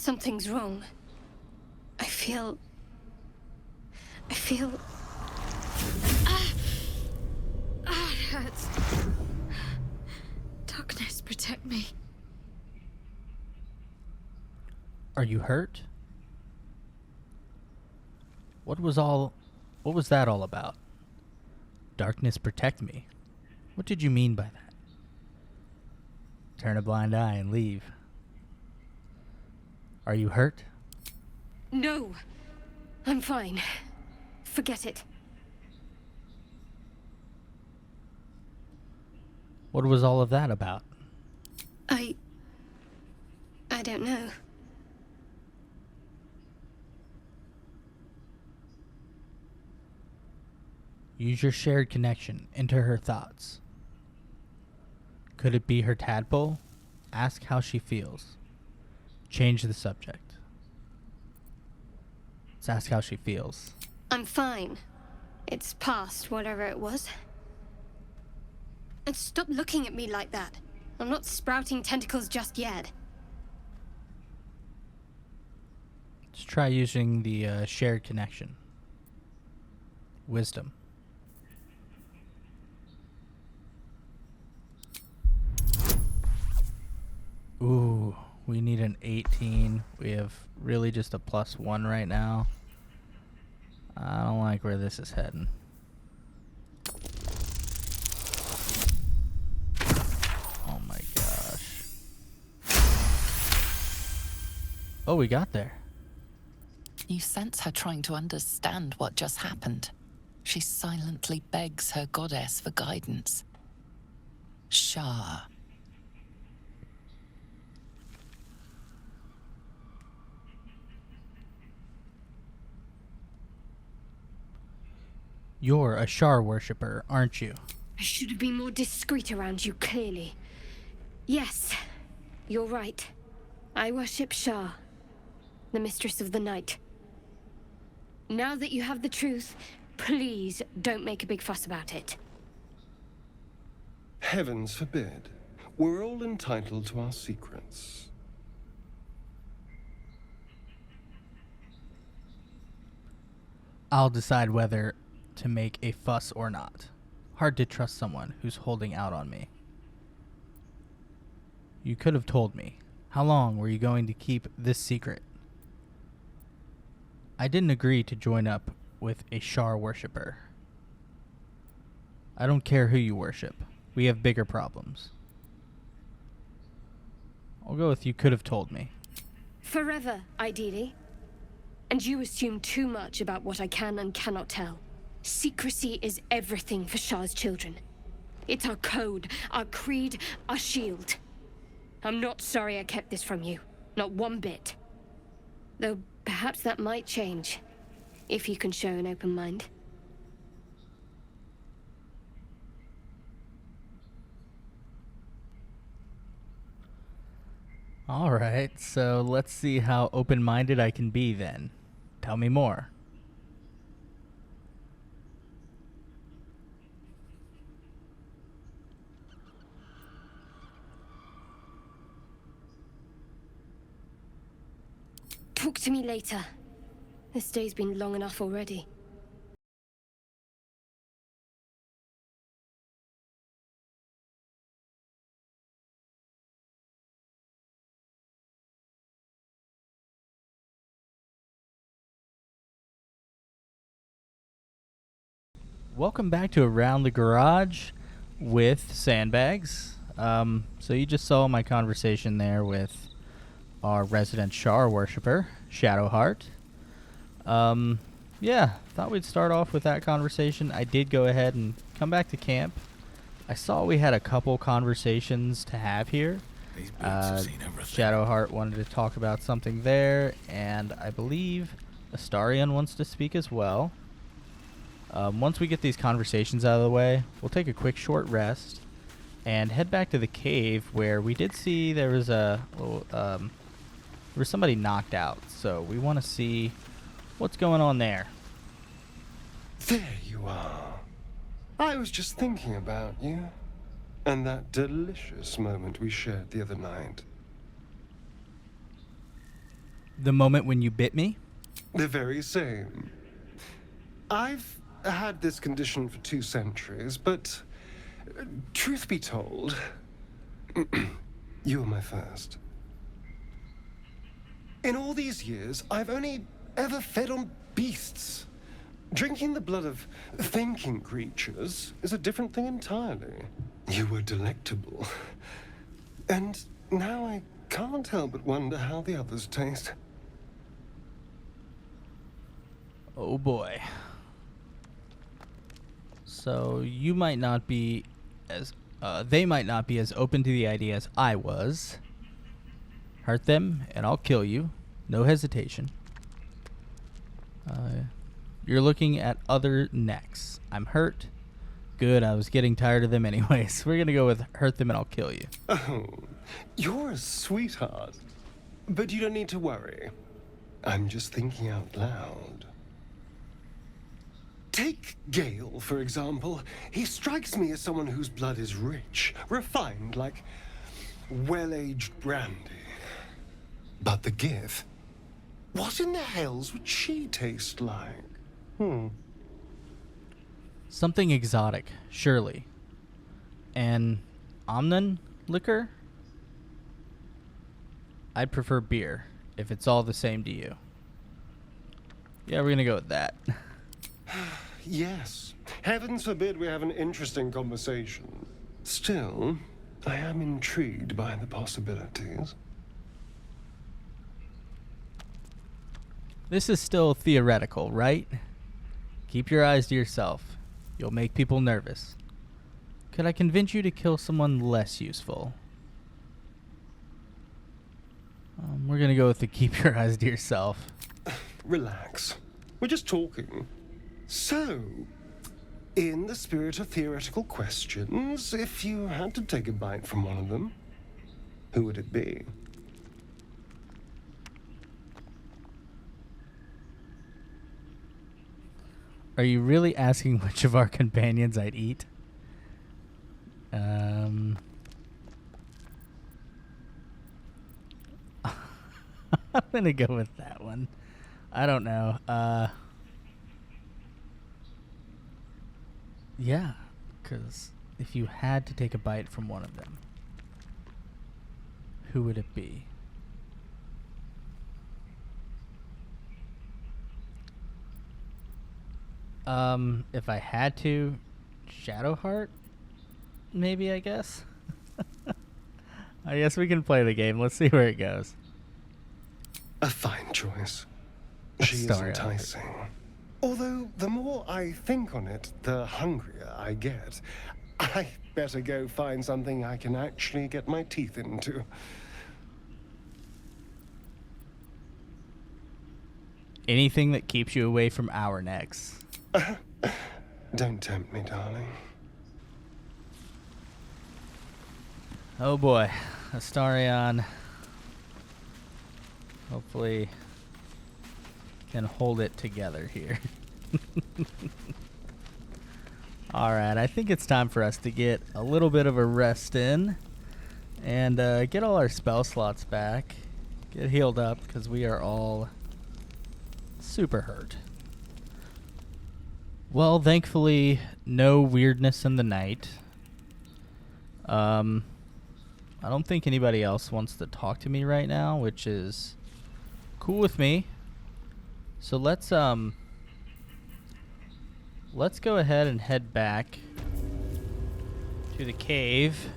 Something's wrong. I feel... it hurts. Darkness, protect me. Are you hurt? What was that all about? Darkness, protect me. What did you mean by that? Turn a blind eye and leave. Are you hurt? No. I'm fine. Forget it. What was all of that about? I don't know. Use your shared connection. Enter her thoughts. Could it be her tadpole? Ask how she feels. Change the subject. Let's ask how she feels. I'm fine. It's past whatever it was. And stop looking at me like that. I'm not sprouting tentacles just yet. Let's try using the shared connection. Wisdom. Ooh, we need an 18. We have really just a +1 right now. I don't like where this is heading. Oh my gosh. Oh, we got there. You sense her trying to understand what just happened. She silently begs her goddess for guidance. Shah. You're a Shar worshipper, aren't you? I should have been more discreet around you, clearly. Yes, you're right. I worship Shah, the mistress of the night. Now that you have the truth, please don't make a big fuss about it. Heavens forbid. We're all entitled to our secrets. I'll decide whether to make a fuss or not. Hard to trust someone who's holding out on me. You could have told me. How long were you going to keep this secret? I didn't agree to join up with a Shar worshipper. I don't care who you worship. We have bigger problems. I'll go with you could have told me. Forever, ideally. And you assume too much about what I can and cannot tell. Secrecy is everything for Shah's children. It's our code, our creed, our shield. I'm not sorry I kept this from you. Not one bit. Though perhaps that might change, if you can show an open mind. Alright, so let's see how open-minded I can be then. Tell me more. Talk to me later. This day's been long enough already. Welcome back to Around the Garage with Sandbags. So you just saw my conversation there with our resident Shar worshipper, Shadowheart. Yeah, thought we'd start off with that conversation. I did go ahead and come back to camp. I saw we had a couple conversations to have here. These boots have seen everything. Shadowheart wanted to talk about something there, and I believe Astarion wants to speak as well. Once we get these conversations out of the way, we'll take a quick short rest and head back to the cave where we did see there was a little, there was somebody knocked out. So we want to see what's going on there. There you are. I was just thinking about you, and that delicious moment we shared the other night. The moment when you bit me? The very same. I've had this condition for 2 centuries, but truth be told, you were my first. In all these years, I've only ever fed on beasts. Drinking the blood of thinking creatures is a different thing entirely. You were delectable. And now I can't help but wonder how the others taste. Oh boy. So you might not be as they might not be as open to the idea as I was. Hurt them and I'll kill you. No hesitation. You're looking at other necks. I'm hurt. Good, I was getting tired of them anyways. We're gonna go with hurt them and I'll kill you. Oh, you're a sweetheart. But you don't need to worry. I'm just thinking out loud. Take Gale, for example. He strikes me as someone whose blood is rich, refined, like well-aged brandy. But the Gith, what in the hells would she taste like? Something exotic, surely. An Omnan liquor? I'd prefer beer, if it's all the same to you. Yeah, we're gonna go with that. Yes. Heavens forbid we have an interesting conversation. Still, I am intrigued by the possibilities. This is still theoretical, right? Keep your eyes to yourself. You'll make people nervous. Could I convince you to kill someone less useful? We're gonna go with the keep your eyes to yourself. Relax. We're just talking. So, in the spirit of theoretical questions, if you had to take a bite from one of them, who would it be? Are you really asking which of our companions I'd eat? I'm gonna go with that one. I don't know. Yeah, because if you had to take a bite from one of them, who would it be? If I had to, Shadowheart? Maybe, I guess. I guess we can play the game. Let's see where it goes. A fine choice. She is enticing. Although, the more I think on it, the hungrier I get. I better go find something I can actually get my teeth into. Anything that keeps you away from our necks. Don't tempt me, darling. Oh boy, Astarion hopefully can hold it together here. Alright, I think it's time for us to get a little bit of a rest in and get all our spell slots back. Get healed up because we are all super hurt. Well, thankfully, no weirdness in the night. I don't think anybody else wants to talk to me right now, which is cool with me. So let's go ahead and head back to the cave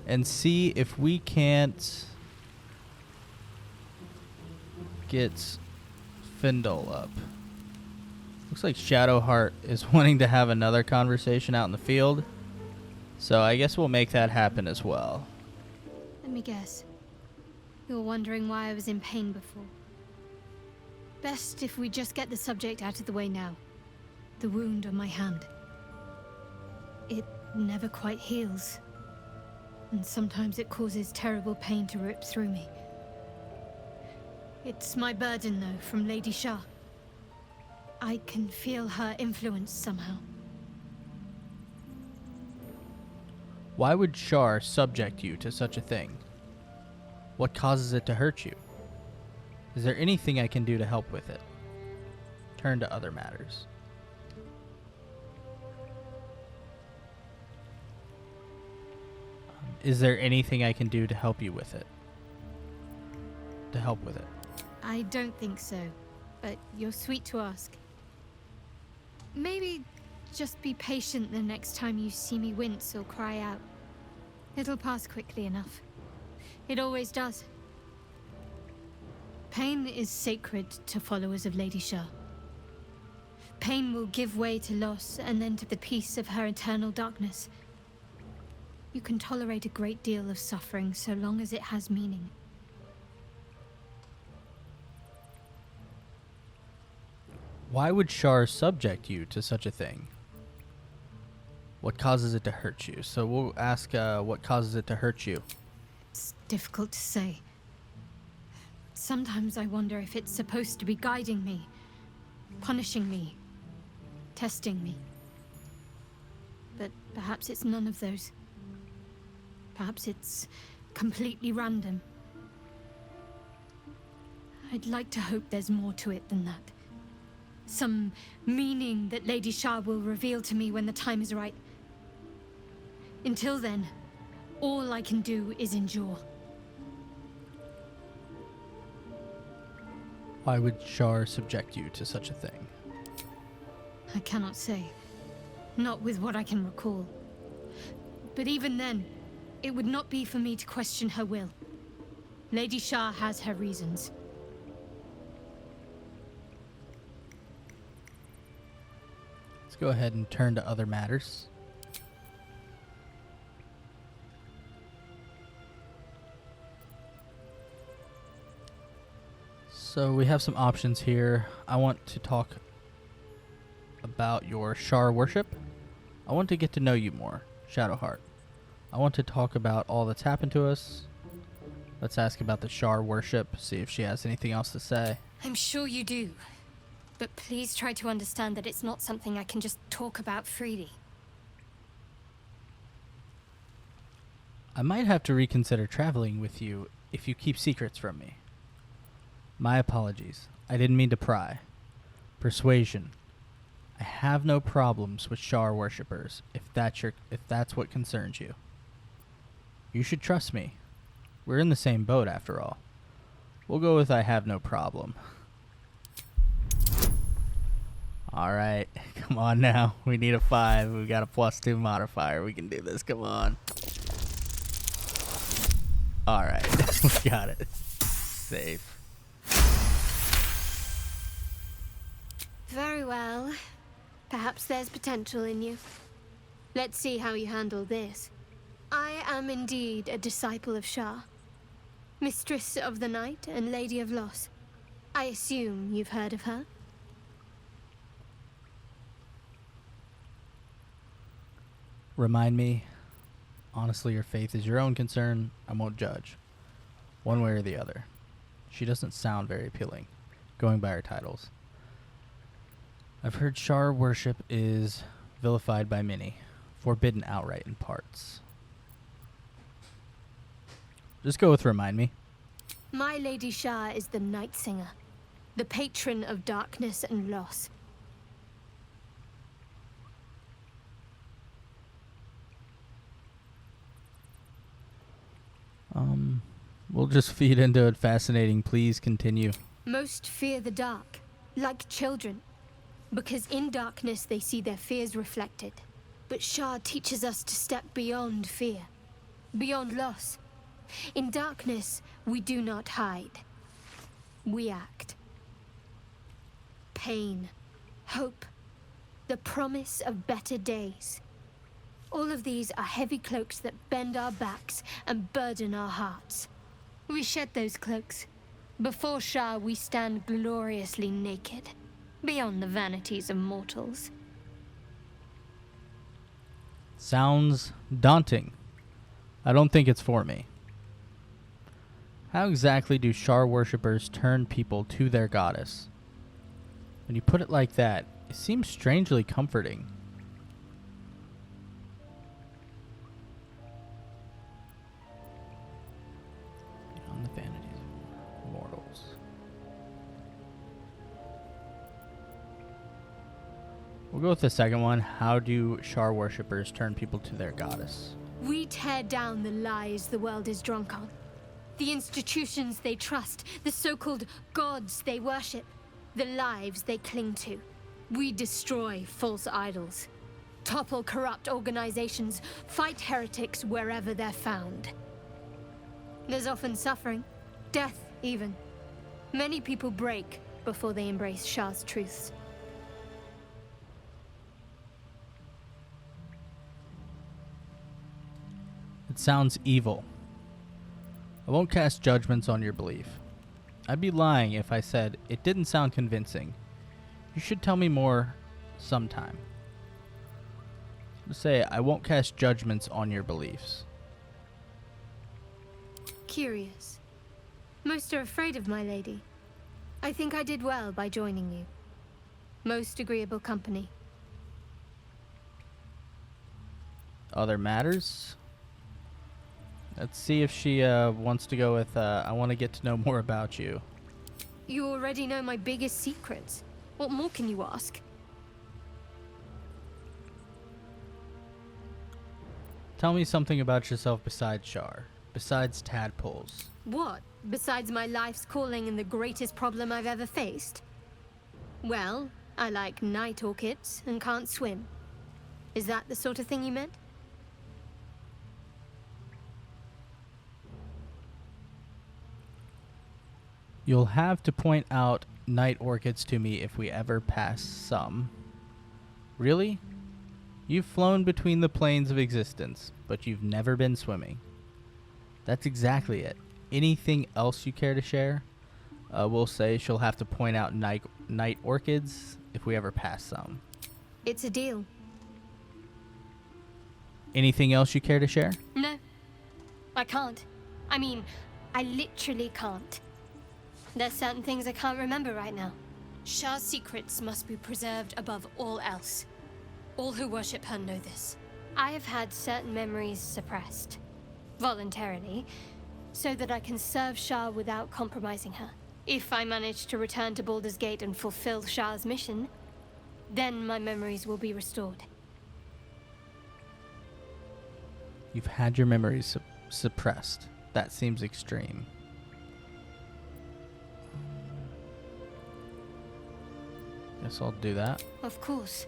and see if we can't get Findle up. Looks like Shadowheart is wanting to have another conversation out in the field. So I guess we'll make that happen as well. Let me guess. You're wondering why I was in pain before. Best if we just get the subject out of the way now. The wound on my hand. It never quite heals. And sometimes it causes terrible pain to rip through me. It's my burden, though, from Lady Shah. I can feel her influence somehow. Why would Shar subject you to such a thing? What causes it to hurt you? Is there anything I can do to help with it? Turn to other matters. Is there anything I can do to help you with it? To help with it. I don't think so, but you're sweet to ask. Maybe just be patient the next time you see me wince or cry out. It'll pass quickly enough. It always does. Pain is sacred to followers of Lady Shah. Pain will give way to loss and then to the peace of her eternal darkness. You can tolerate a great deal of suffering so long as it has meaning. Why would Shar subject you to such a thing? What causes it to hurt you? So we'll ask what causes it to hurt you. It's difficult to say. Sometimes I wonder if it's supposed to be guiding me, punishing me, testing me. But perhaps it's none of those. Perhaps it's completely random. I'd like to hope there's more to it than that. Some meaning that Lady Shah will reveal to me when the time is right. Until then, all I can do is endure. Why would Shar subject you to such a thing? I cannot say. Not with what I can recall. But even then, it would not be for me to question her will. Lady Shah has her reasons. Let's go ahead and turn to other matters. So we have some options here. I want to talk about your Shar worship. I want to get to know you more, Shadowheart. I want to talk about all that's happened to us. Let's ask about the Shar worship, see if she has anything else to say. I'm sure you do. But please try to understand that it's not something I can just talk about freely. I might have to reconsider traveling with you if you keep secrets from me. My apologies. I didn't mean to pry. Persuasion. I have no problems with Shar worshippers, if that's what concerns you. You should trust me. We're in the same boat after all. We'll go with I have no problem. Alright, come on now. We need a 5. We got a +2 modifier. We can do this, come on. Alright, we got it. Safe. Very well. Perhaps there's potential in you. Let's see how you handle this. I am indeed a disciple of Shah, Mistress of the Night and Lady of Loss. I assume you've heard of her? Remind me. Honestly, your faith is your own concern. I won't judge. One way or the other. She doesn't sound very appealing, going by her titles. I've heard Shar worship is vilified by many, forbidden outright in parts. Just go with remind me. My Lady Shah is the Night Singer, the patron of darkness and loss. We'll just feed into it. Fascinating. Please continue. Most fear the dark, like children, because in darkness they see their fears reflected. But Shah teaches us to step beyond fear, beyond loss. In darkness, we do not hide. We act. Pain, hope, the promise of better days. All of these are heavy cloaks that bend our backs and burden our hearts. We shed those cloaks. Before Shah, we stand gloriously naked, beyond the vanities of mortals. Sounds daunting. I don't think it's for me. How exactly do Shar worshippers turn people to their goddess? When you put it like that, it seems strangely comforting. Beyond the vanities of mortals. We'll go with the second one. How do Shar worshippers turn people to their goddess? We tear down the lies the world is drunk on. The institutions they trust, the so-called gods they worship, the lives they cling to. We destroy false idols, topple corrupt organizations, fight heretics wherever they're found. There's often suffering, death even. Many people break before they embrace Shah's truths. It sounds evil. I won't cast judgments on your belief. I'd be lying if I said it didn't sound convincing. You should tell me more sometime. Just say I won't cast judgments on your beliefs. Curious. Most are afraid of my lady. I think I did well by joining you. Most agreeable company. Other matters? Let's see if she wants to go with, I want to get to know more about you. You already know my biggest secrets. What more can you ask? Tell me something about yourself besides Shar, besides tadpoles. What? Besides my life's calling and the greatest problem I've ever faced? Well, I like night orchids and can't swim. Is that the sort of thing you meant? You'll have to point out night orchids to me if we ever pass some. Really? You've flown between the planes of existence, but you've never been swimming. That's exactly it. Anything else you care to share? We'll say she'll have to point out night orchids if we ever pass some. It's a deal. Anything else you care to share? No. I can't. I mean, I literally can't. There's certain things I can't remember right now. Shah's secrets must be preserved above all else. All who worship her know this. I have had certain memories suppressed. Voluntarily. So that I can serve Shah without compromising her. If I manage to return to Baldur's Gate and fulfill Shah's mission, then my memories will be restored. You've had your memories suppressed. That seems extreme. Guess I'll do that. Of course.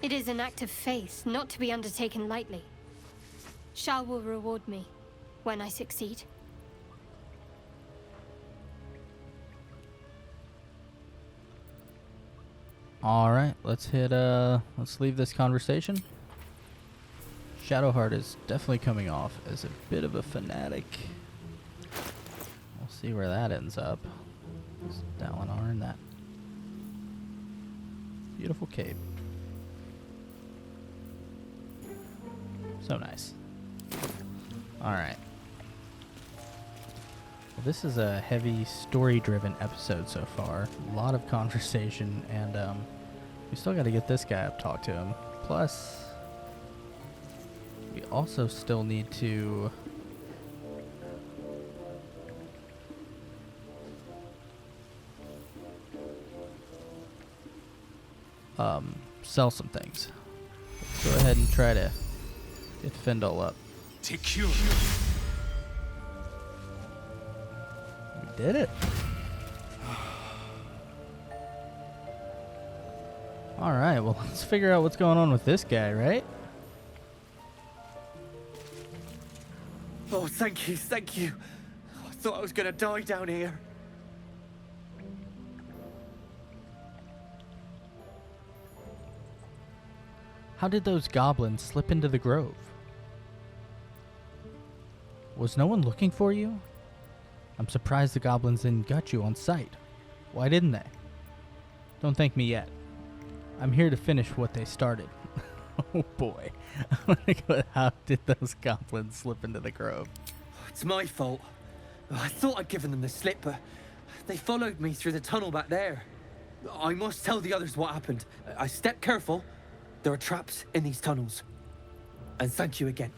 It is an act of faith, not to be undertaken lightly. Shah will reward me when I succeed. Alright, let's leave this conversation. Shadowheart is definitely coming off as a bit of a fanatic. We'll see where that ends up. It's Dalinar in that beautiful cape. So nice. Alright. Well, this is a heavy story-driven episode so far. A lot of conversation, and we still got to get this guy up, talk to him. Plus, we also still need to sell some things. Let's go ahead and try to get Findle up. Secure. We did it. Alright, well, let's figure out what's going on with this guy, right? Oh, thank you, thank you. I thought I was gonna die down here. How did those goblins slip into the grove? Was no one looking for you? I'm surprised the goblins didn't gut you on sight. Why didn't they? Don't thank me yet. I'm here to finish what they started. Oh boy. How did those goblins slip into the grove? It's my fault. I thought I'd given them the slip, but they followed me through the tunnel back there. I must tell the others what happened. I stepped careful. There are traps in these tunnels. And thank you again.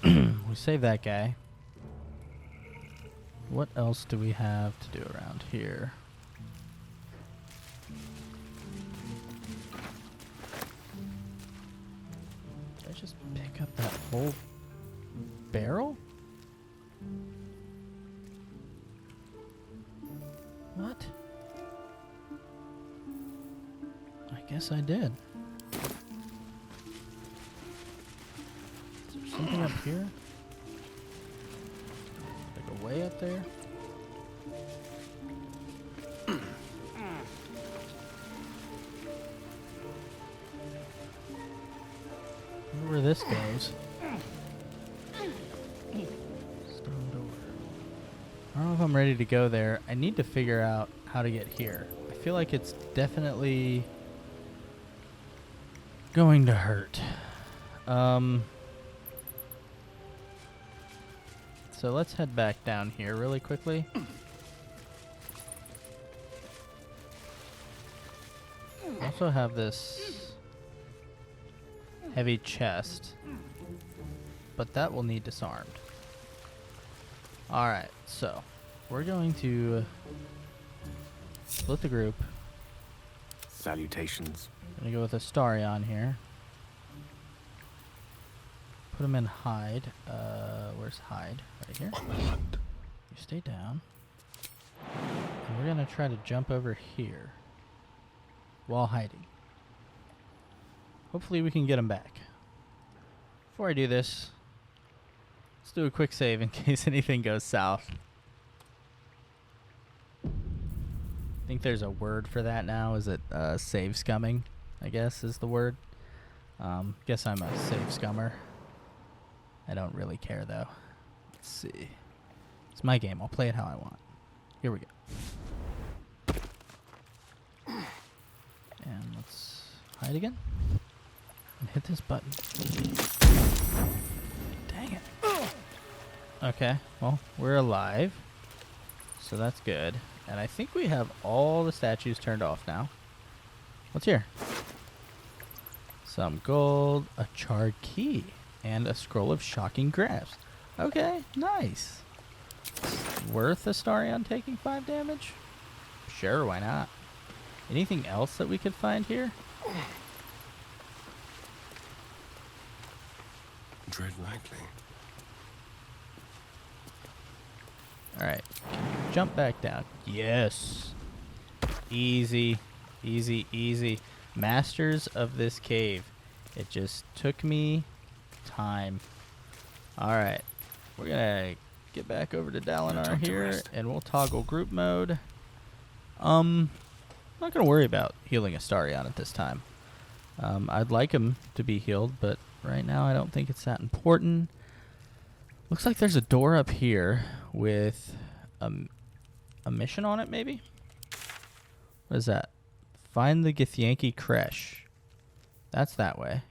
We saved that guy. What else do we have to do around here? just pick up that whole barrel? What? I guess I did. Is there something up here? Like a way up there? I wonder where this goes. Stone door. I don't know if I'm ready to go there. I need to figure out how to get here. I feel like it's definitely going to hurt. So let's head back down here really quickly. I also have this heavy chest, but that will need disarmed. Alright, so we're going to split the group. Salutations. I'm gonna go with Astarion here. Put him in hide. Where's hide? Right here. You stay down. And we're gonna try to jump over here while hiding. Hopefully we can get him back. Before I do this, let's do a quick save in case anything goes south. I think there's a word for that now. Is it save scumming? I guess is the word. Guess I'm a save scummer. I don't really care though. Let's see. It's my game. I'll play it how I want. Here we go. And let's hide again. And hit this button. Dang it. Okay, well, we're alive. So that's good. And I think we have all the statues turned off now. What's here? Some gold, a charred key, and a scroll of shocking grasp. Okay, nice. Worth Astarion taking 5 damage? Sure, why not? Anything else that we could find here? Tread lightly. Alright, jump back down. Yes. Easy, easy, easy. Masters of this cave. It just took me time. Alright, we're gonna get back over to Dalinar here, and we'll toggle group mode. I'm not gonna worry about healing Astarion at this time. I'd like him to be healed, but right now I don't think it's that important. Looks like there's a door up here with a mission on it, maybe? What is that? Find the Githyanki Creche. That's that way.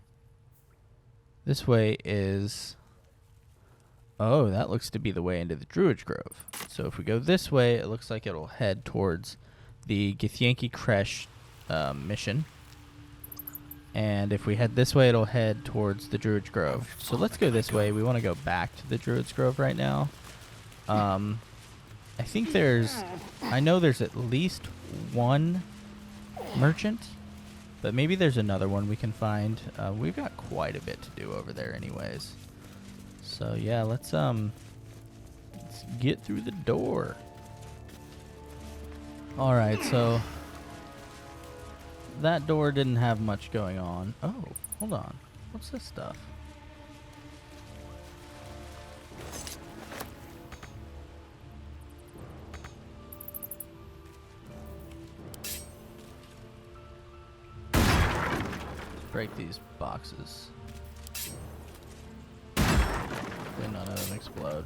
This way is... Oh, that looks to be the way into the Druid Grove. So if we go this way, it looks like it'll head towards the Githyanki Creche mission. And if we head this way, it'll head towards the Druid's Grove. So let's go this way. We want to go back to the Druid's Grove right now. I think there's... I know there's at least one merchant, but maybe there's another one we can find. We've got quite a bit to do over there anyways. So yeah, let's get through the door. Alright, so... that door didn't have much going on. Oh, hold on. What's this stuff? Break these boxes. Hopefully none of them explode.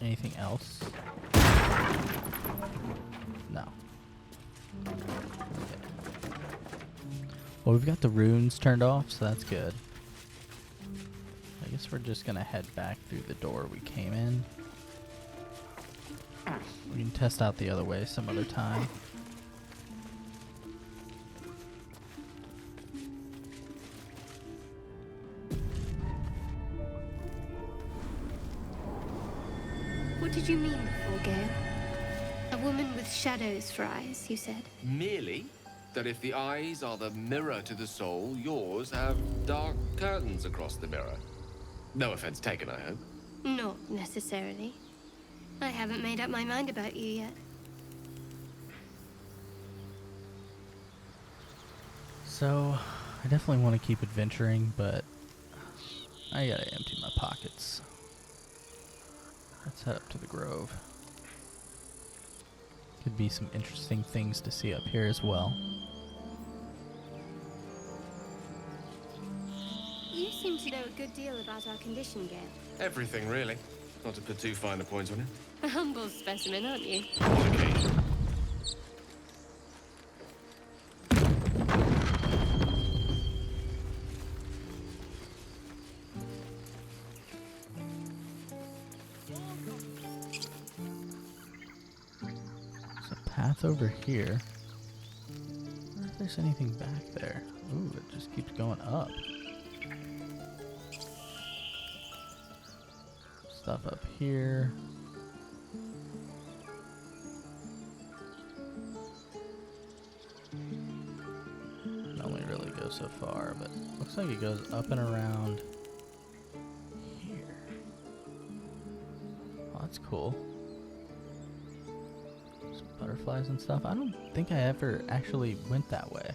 Anything else? No. Okay. Well, we've got the runes turned off, so that's good. I guess we're just gonna head back through the door we came in. We can test out the other way some other time. What did you mean before, Gale? A woman with shadows for eyes, you said? Merely that if the eyes are the mirror to the soul, yours have dark curtains across the mirror. No offense taken, I hope. Not necessarily. I haven't made up my mind about you yet. So, I definitely want to keep adventuring, but I gotta empty my pockets. Let's head up to the grove. Could be some interesting things to see up here as well. You seem to know a good deal about our condition, Gale. Everything, really. Not to put too fine a point on it. A humble specimen, aren't you? On occasion. There's a path over here. I wonder if there's anything back there. Ooh, it just keeps going up. Stuff up here. It only really goes so far, but looks like it goes up and around here. Oh, that's cool. Some butterflies and stuff. I don't think I ever actually went that way.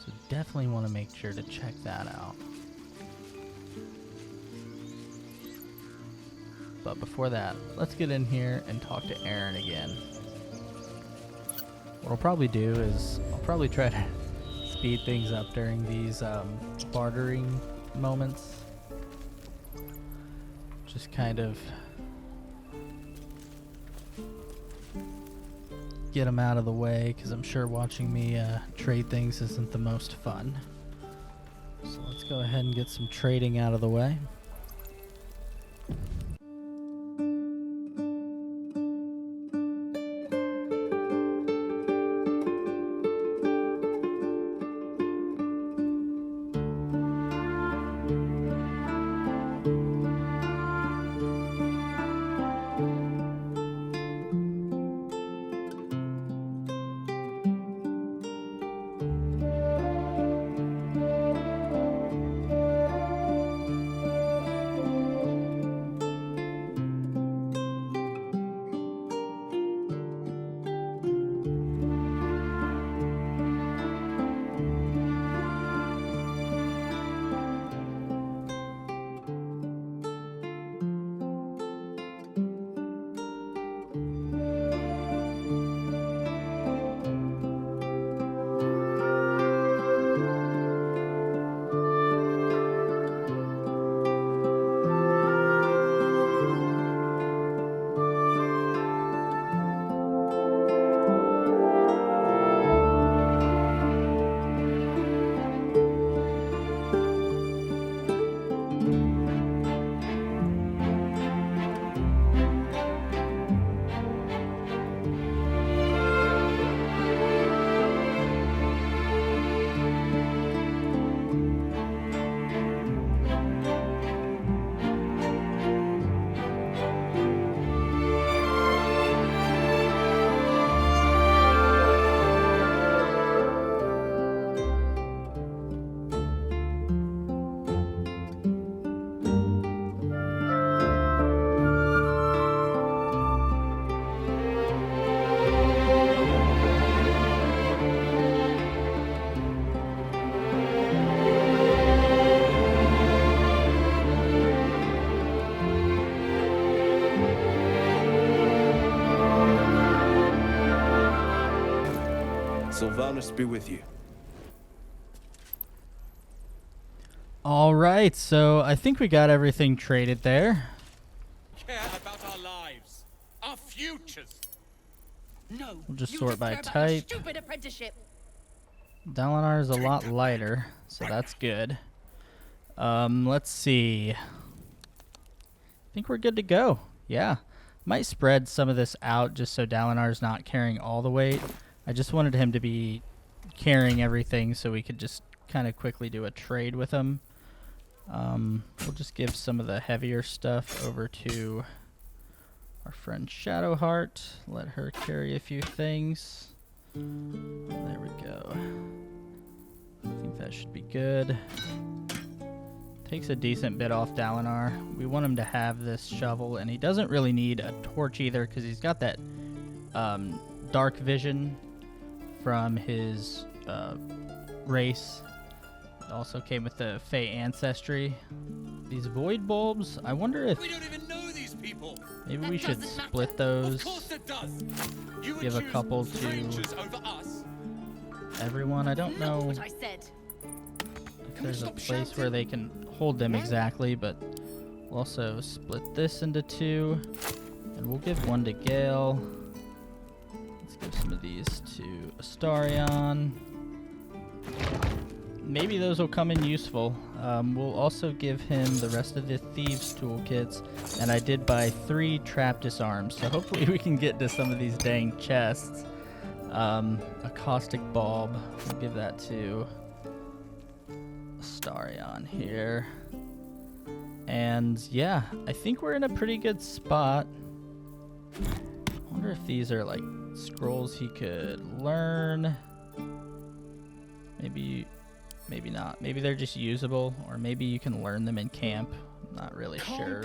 So definitely want to make sure to check that out. But before that, let's get in here and talk to Aaron again. What I'll probably do is I'll probably try to speed things up during these bartering moments. Just kind of get them out of the way, because I'm sure watching me trade things isn't the most fun. So let's go ahead and get some trading out of the way. Sylvanus be with you. All right, so I think we got everything traded there. Care about our lives, our futures. No. We'll just you sort by don't care about your type. Stupid apprenticeship. Dalinar is a lot lighter, so that's good. Let's see. I think we're good to go. Yeah. Might spread some of this out just so Dalinar's not carrying all the weight. I just wanted him to be carrying everything so we could just kind of quickly do a trade with him. We'll just give some of the heavier stuff over to our friend Shadowheart. Let her carry a few things. There we go. I think that should be good. Takes a decent bit off Dalinar. We want him to have this shovel, and he doesn't really need a torch either because he's got that dark vision from his race. It also came with the Fey ancestry. These void bulbs, I wonder if We don't even know these people. maybe That we should doesn't matter. split those. Of course it does. You would Give a choose couple to strangers over us. everyone. I don't know What I said. if there's a place where they can hold them exactly, but we'll also split this into two, and we'll give one to Gale. Let's give some of these to Astarion. Maybe those will come in useful. We'll also give him the rest of the Thieves' Toolkits, and I did buy 3 Trap Disarms, so hopefully we can get to some of these dang chests. A Caustic Bulb, we'll give that to Astarion here. And yeah, I think we're in a pretty good spot. I wonder if these are like scrolls he could learn. Maybe not. Maybe they're just usable, or maybe you can learn them in camp. I'm not really sure.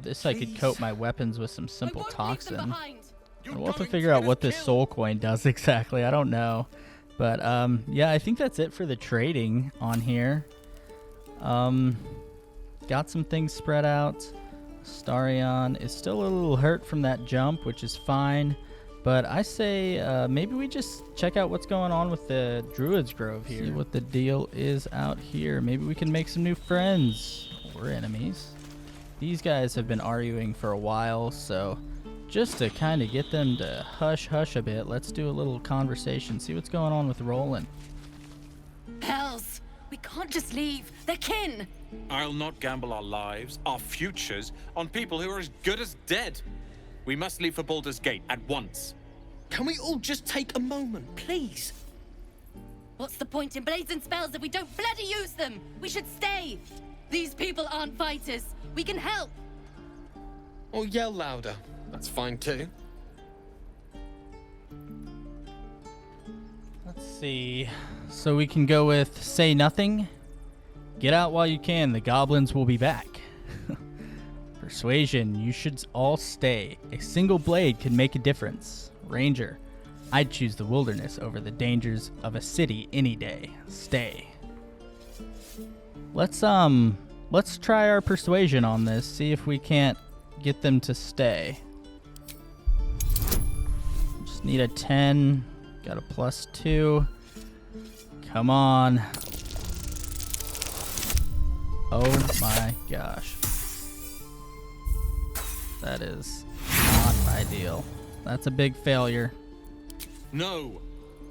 This I could coat my weapons with some simple toxin. We'll have to figure out what this soul coin does exactly. I don't know. But yeah, I think that's it for the trading on here. Got some things spread out. Astarion is still a little hurt from that jump, which is fine. But I say maybe we just check out what's going on with the Druid's Grove here. See what the deal is out here. Maybe we can make some new friends or enemies. These guys have been arguing for a while, so just to kind of get them to hush a bit, let's do a little conversation, see what's going on with Roland. Hells! We can't just leave. They're kin! I'll not gamble our lives, our futures, on people who are as good as dead. We must leave for Baldur's Gate at once. Can we all just take a moment, please? What's the point in blades and spells if we don't bloody use them? We should stay! These people aren't fighters. We can help! Or yell louder. That's fine too. Let's see. So we can go with say nothing. Get out while you can. The goblins will be back. Persuasion. You should all stay. A single blade can make a difference. Ranger. I'd choose the wilderness over the dangers of a city any day. Stay. Let's try our persuasion on this. See if we can't get them to stay. Just need a 10. Got a +2. Come on. Oh my gosh. That is not ideal. That's a big failure. No,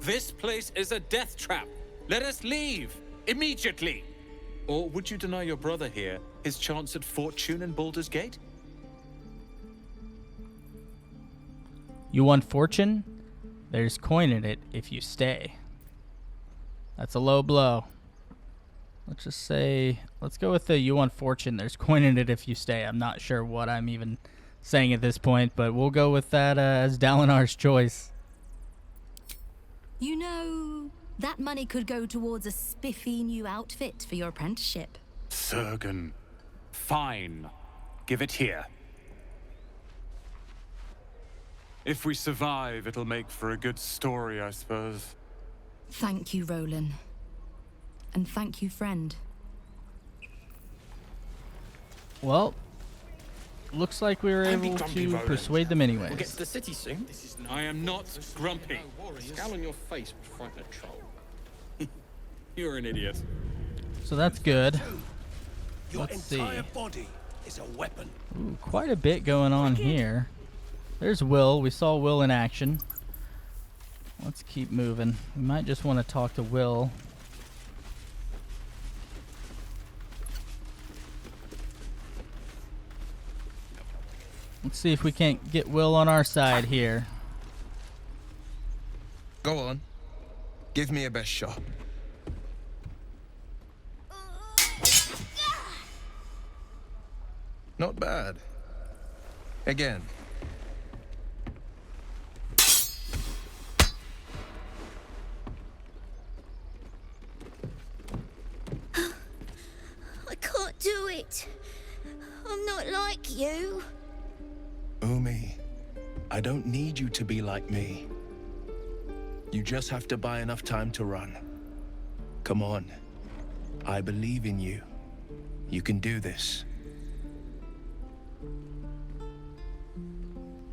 this place is a death trap. Let us leave immediately. Or would you deny your brother here his chance at fortune in Baldur's Gate? You want fortune? There's coin in it if you stay. That's a low blow. Let's just say, let's go with the you want fortune. There's coin in it if you stay. I'm not sure what I'm even saying at this point, but we'll go with that as Dalinar's choice. You know, that money could go towards a spiffy new outfit for your apprenticeship. Surgen. Fine. Give it here. If we survive, it'll make for a good story, I suppose. Thank you, Roland. And thank you, friend. Well, looks like we were Don't be able grumpy, to Roland. persuade them anyways. We'll get to the city soon. I am not grumpy. Scowl on your face would frighten a troll. You're an idiot. So that's good. Your Let's see. entire body is a weapon. Ooh, quite a bit going on here. There's Will. We saw Will in action. Let's keep moving. We might just want to talk to Will. Let's see if we can't get Will on our side here. Go on. Give me a best shot. Not bad. Again. I don't need you to be like me. You just have to buy enough time to run. Come on. I believe in you. You can do this.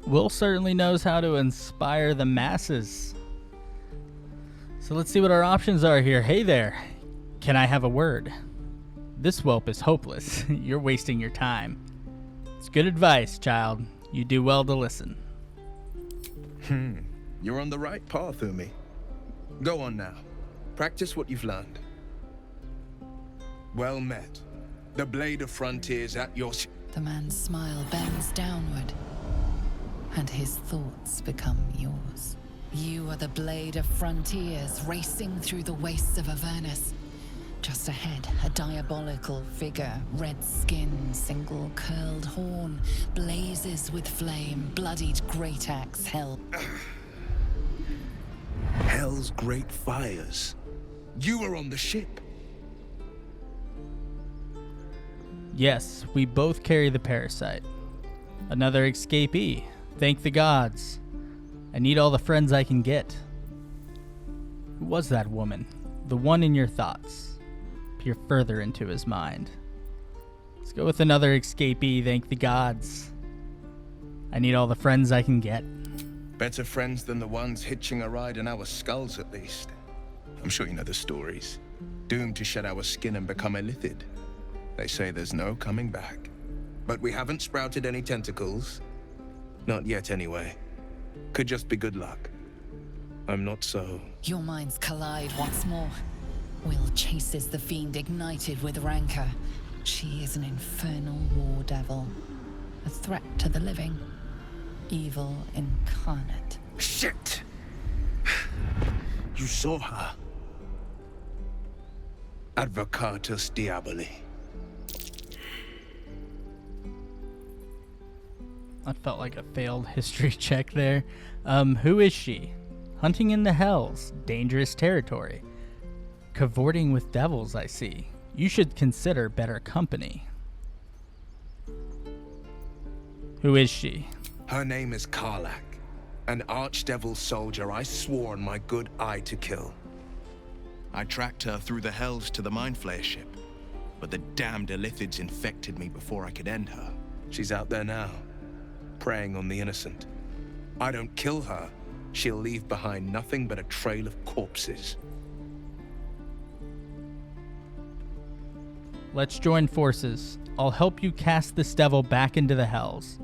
Will certainly knows how to inspire the masses. So let's see what our options are here. Hey there. Can I have a word? This whelp is hopeless. You're wasting your time. It's good advice, child. You do well to listen. You're on the right path, Umi. Go on now. Practice what you've learned. Well met. The blade of frontiers at your... The man's smile bends downward, and his thoughts become yours. You are the blade of frontiers racing through the wastes of Avernus. Just ahead, a diabolical figure, red skin, single curled horn, blazes with flame, bloodied great axe held. Hell's great fires. You were on the ship. Yes, we both carry the parasite. Another escapee. Thank the gods. I need all the friends I can get. Who was that woman? The one in your thoughts. Peer further into his mind. Let's go with another escapee. Thank the gods. I need all the friends I can get. Better friends than the ones hitching a ride in our skulls, at least. I'm sure you know the stories. Doomed to shed our skin and become illithid. They say there's no coming back. But we haven't sprouted any tentacles. Not yet, anyway. Could just be good luck. I'm not so... Your minds collide once more. Will chases the fiend ignited with rancor. She is an infernal war devil. A threat to the living. Evil incarnate. Shit! You saw her. Advocatus Diaboli. That felt like a failed history check there. Who is she? Hunting in the hells. Dangerous territory. Cavorting with devils, I see. You should consider better company. Who is she? Her name is Karlach. An archdevil soldier I swore on my good eye to kill. I tracked her through the hells to the Mindflayer ship, but the damned illithids infected me before I could end her. She's out there now, preying on the innocent. I don't kill her, she'll leave behind nothing but a trail of corpses. Let's join forces. I'll help you cast this devil back into the hells.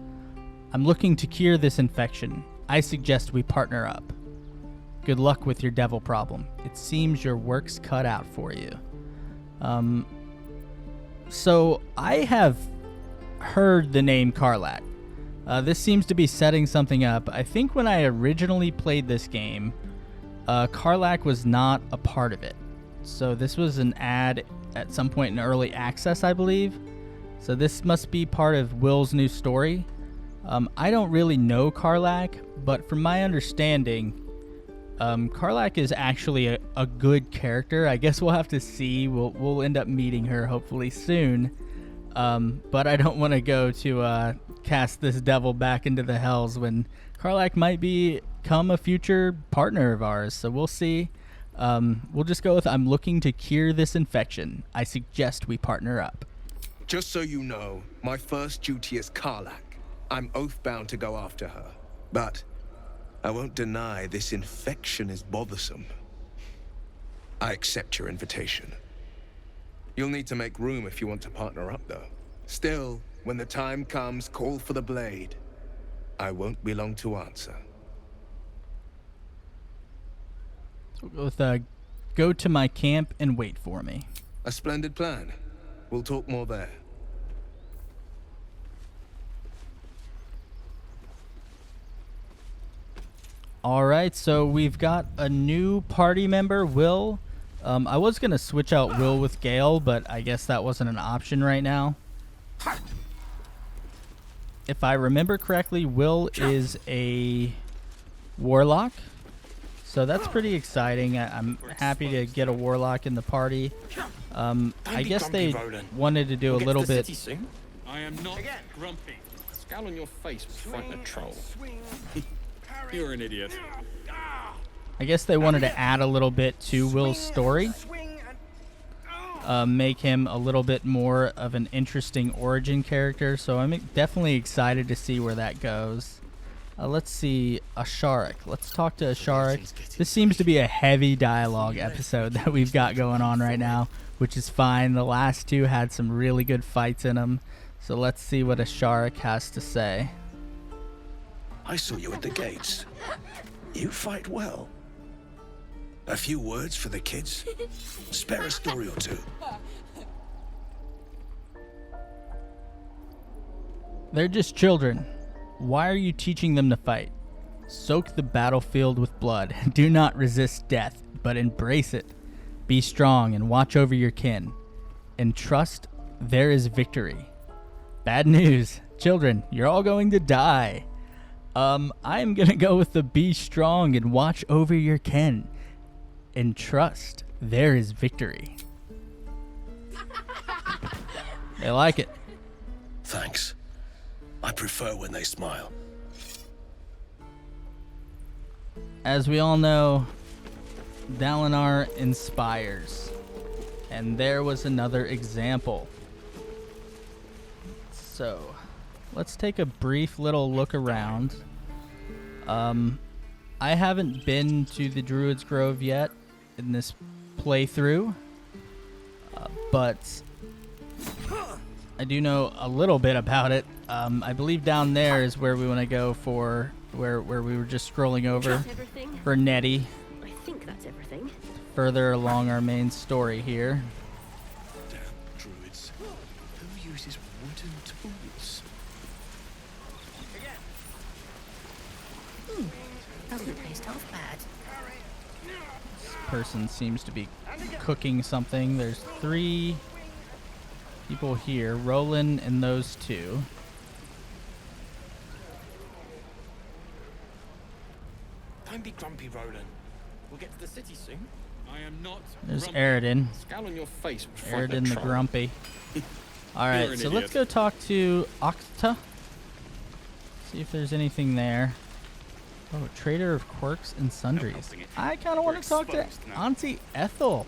I'm looking to cure this infection. I suggest we partner up. Good luck with your devil problem. It seems your work's cut out for you. So I have heard the name Karlach. This seems to be setting something up. I think when I originally played this game, Karlach was not a part of it. So this was an ad at some point in early access, I believe. So this must be part of Will's new story. I don't really know Karlach, but from my understanding, Karlach is actually a good character. I guess we'll have to see. We'll end up meeting her hopefully soon. But I don't want to go to cast this devil back into the hells when Karlach might become a future partner of ours. So we'll see. We'll just go with I'm looking to cure this infection. I suggest we partner up. Just so you know, my first duty is Karlach. I'm oath-bound to go after her. But I won't deny this infection is bothersome. I accept your invitation. You'll need to make room if you want to partner up, though. Still, when the time comes, call for the blade. I won't be long to answer. So we'll go with go to my camp and wait for me. A splendid plan. We'll talk more there. All right, so we've got a new party member, Will. I was going to switch out Will with Gale, but I guess that wasn't an option right now. If I remember correctly, Will is a warlock. So that's pretty exciting. I'm happy to get a warlock in the party. I guess they wanted to do a little bit... I am not grumpy. scowl on your face would frighten a troll. You're an idiot. I guess they wanted to add a little bit to Will's story. Make him a little bit more of an interesting origin character, so I'm definitely excited to see where that goes. Let's see, Asharik. Let's talk to Asharik. This seems to be a heavy dialogue episode that we've got going on right now, which is fine. The last two had some really good fights in them, so let's see what Asharik has to say. I saw you at the gates. You fight well. A few words for the kids? Spare a story or two. They're just children. Why are you teaching them to fight? Soak the battlefield with blood. Do not resist death, but embrace it. Be strong and watch over your kin. And trust there is victory. Bad news. Children, you're all going to die. I'm going to go with the be strong and watch over your kin. And trust there is victory. They like it. Thanks. I prefer when they smile. As we all know, Dalinar inspires. And there was another example. So, let's take a brief little look around. I haven't been to the Druid's Grove yet in this playthrough, but I do know a little bit about it. I believe down there is where we want to go for where we were just scrolling over for Nettie. I think that's everything. Further along our main story here. Damn druids. Who uses wooden tools? Doesn't taste half bad. This person seems to be cooking something. There's 3 people here, Roland and those 2. Don't be grumpy, Roland. We'll get to the city soon. I am not. There's grumpy. Aridin. Scowl on your face would frighten a Aridin the troll. Grumpy. Alright, an so let's idiot. go talk to Octa. See if there's anything there. Oh, trader of quirks and sundries. I kind of want to talk to exposed now. Auntie Ethel.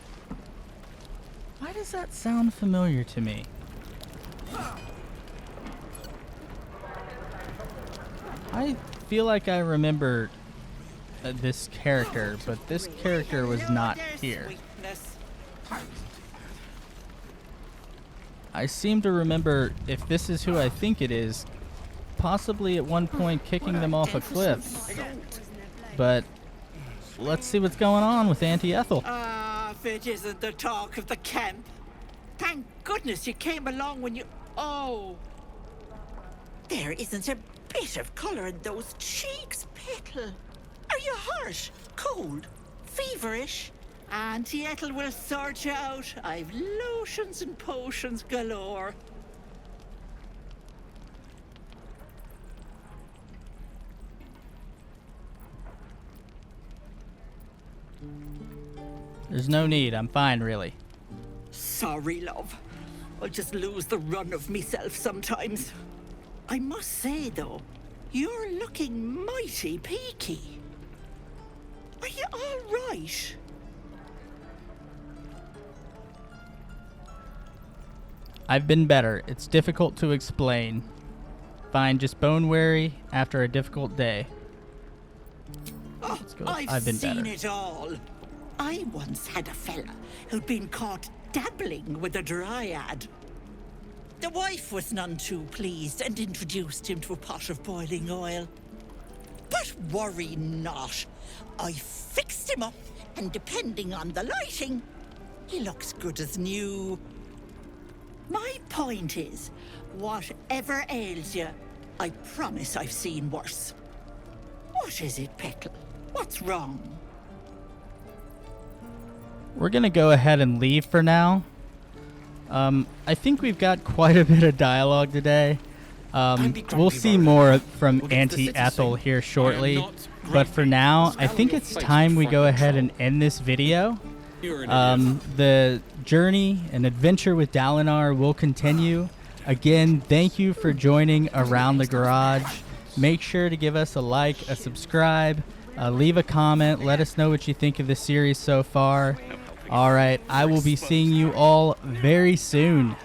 Why does that sound familiar to me? I feel like I remember this character, but this character was not here. I seem to remember, if this is who I think it is, possibly at one point kicking them off a cliff. But let's see what's going on with Auntie Ethel. If it isn't the talk of the camp. Thank goodness you came along when you... Oh! There isn't a bit of colour in those cheeks, Petal. Are you hurt? Cold? Feverish? Auntie Ethel will sort you out. I've lotions and potions galore. There's no need. I'm fine, really. Sorry, love. I'll just lose the run of myself sometimes. I must say, though, you're looking mighty peaky. Are you all right? I've been better. It's difficult to explain. Fine, just bone weary after a difficult day. Oh, Let's go with I've been seen better. it all. I once had a fella who'd been caught dabbling with a dryad. The wife was none too pleased and introduced him to a pot of boiling oil. But worry not. I fixed him up, and depending on the lighting, he looks good as new. My point is, whatever ails you, I promise I've seen worse. What is it, Petal? What's wrong? We're going to go ahead and leave for now. I think we've got quite a bit of dialogue today. We'll see more from Auntie Ethel here shortly. But for now, I think it's time we go ahead and end this video. The journey and adventure with Dalinar will continue. Again, thank you for joining Around the Garage. Make sure to give us a like, a subscribe, leave a comment. Let us know what you think of the series so far. All right, I will be seeing you all very soon.